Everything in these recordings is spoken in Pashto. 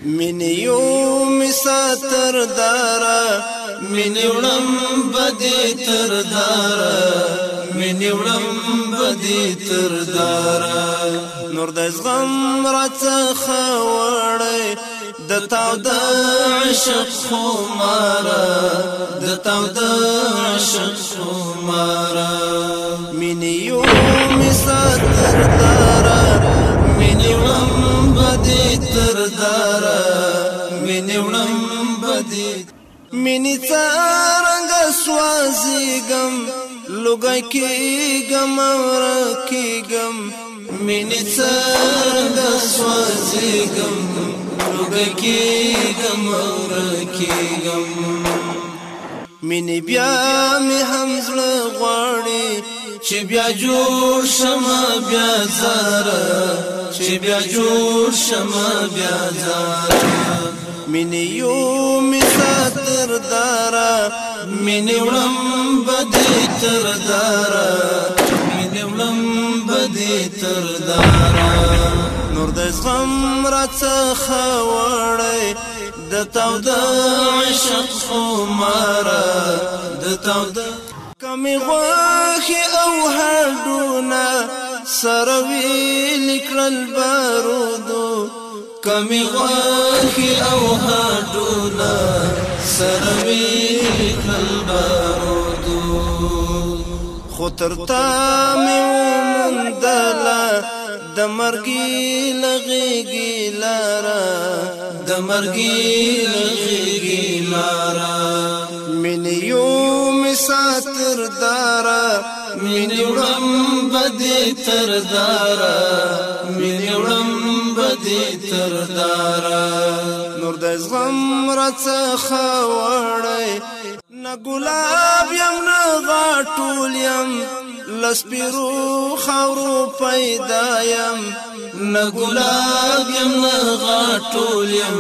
مینې یو می ساتر دارا مینې وړم بدې تر دارا مینې وړم بدې تر دارا نور د زغم راڅخه وړی د تاو د عشق خمارا د تاو د عشق خمارا مینې یو می ساتر دارا مینې وړم بدې تر دارا مینې وړم بدې مینې څرنګه سوځېږم لوګی کېږم ورکېږم مینې څرنګه سوځېږم لوګی کېږم ورکېږم مینې بیا مې هم زړه غواړي چې بیا جوړ شمه بیا زاره چې بیا جوړ شمه بیا زاره مینې یو می ساتر دارا مینې وړم بدې تر دارا مینې وړم بدې تر دارا نور د زغم راڅخه وړی د تاو د عشق خمارا د تاو د کمی غوښې او هډونه سره ویلې کړل بارودو کمی غوښې او هډونه سره ویلې کړل بارودو خو تر تا مې وموندله د مرګي له غېږې لاره د مرګي له غېږې لاره مینې یو می ساتر دارا مینې وړم بدې تر دارا مینې وړم بدې تر دارا نور د زغم راڅخه وړی نه ګلاب یم نه غاټول یم لسپیرو خاورو پیدا یم نه ګلاب یم نه غاټول یم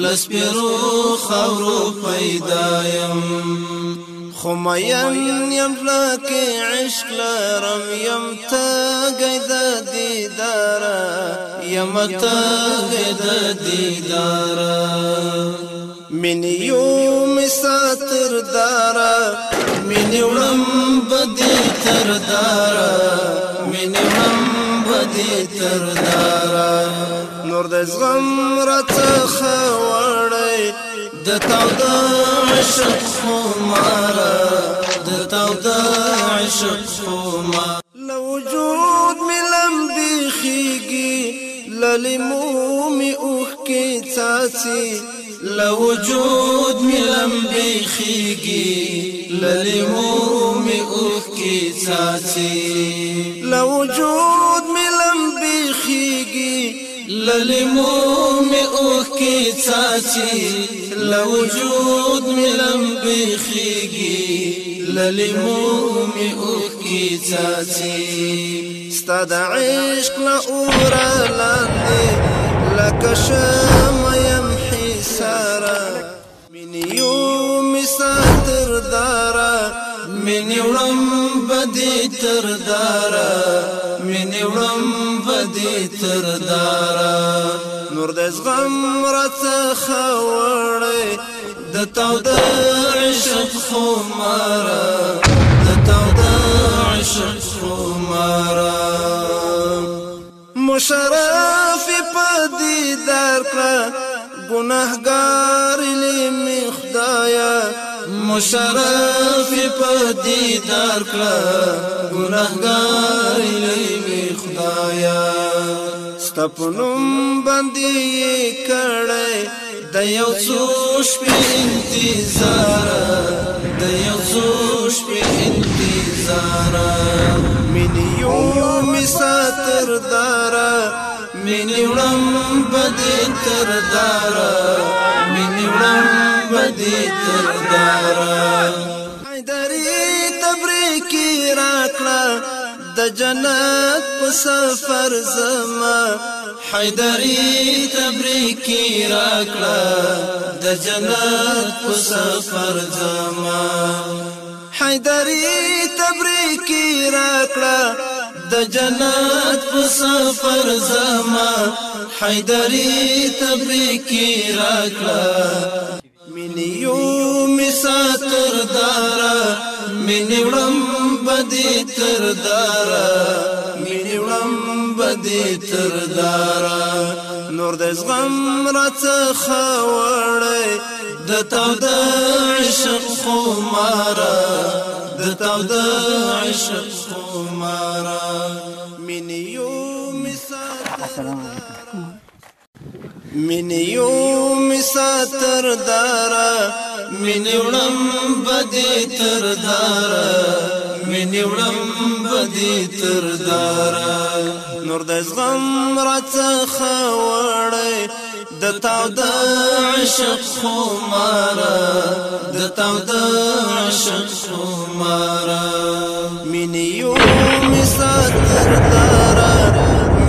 لسپیرو خاورو پیدا یم خو مین یم لکه عشق لرم یم تږی د دیداره یم تږی د دیداره مینې یو می ساتر دارا مینې وړم بدې تر دارا مینې وړم بدې تر دارا نور د زغم راڅخه وړی د تاو د عشق خمارا د تاو د عشق خمارا له وجود مې لمبې خېږي له لیمو مې اوښکې څاڅي له وجود مې لمبې خېږي له لیمو مې اوښکې څاڅي له وجود مې لمبې خېږي له لیمو مې اوښکې څاڅي له وجود مې لمبې خېږي له لیمو مې اوښکې څاڅي ستا د عشق له اوره لاندې لکه شمع یم حصاره مینې یو می ساتر دارا مینې وړم بدې تر دارا مینې وړم بدې تر دارا نور د زغم راڅخه وړی د تاو د عشق خمارا د تاو د عشق خمارا مشرف په دیدار کړه گناهگار لیمی خدایا مشرف په دیدار کړه گناهگار لیمی خدایا ستپنوم باندې کړه د یو څو شپې انتظار د یو څو شپې انتظار مینې یو می ساتر دارا مینې وړم بدې تر دارا مینې وړم بدې تر دارا حیدرې تبریکې راکړه د جنت په سفر زما حیدرې تبریکې راکړه د جنت په سفر زما حیدرې تبریکې راکړه د جنت په سفر زما حیدری تبریکی راکړه مینې یو می ساتر دارا مینې وړم بدی تر دارا مینې وړم بدی تر دارا نور د زغم راڅخه وړی د تاود عشق خمارا د تاود عشق خمارا مینې یو می ساتر مینې یو می ساتر دارا مینې وړم بدی تر دارا مینې وړم بدی تر دارا نور د زغم راڅخه وړی د تاود عشق خمارا د تاود عشق خمارا مینې یو می ساتر دارا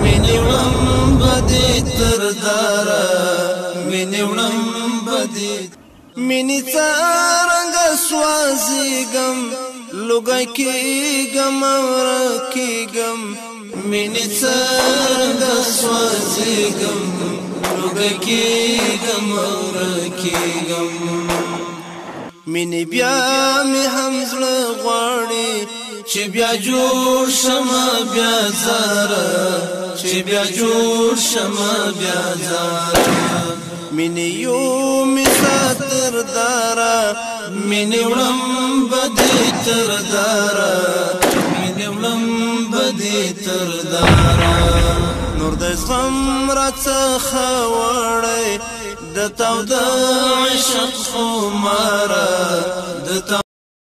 مینې وړم بدی تر دارا مینې وړم بدی مینې څرنګه سوځېږم لوګی کېږم ورکېږم مینې څرنګه سوځېږم لوګی کېږم ورکېږم مینې بیا مې هم زړه غواړي چې بیا جوړ شمه بیا زاره چې بیا جوړ شمه بیا زاره مینې یو می ساتر دارا مینې وړم بدی تر دارا مینې وړم بدی تر دارا نور د زغم راڅخه وړی د تاود عشق خمارا د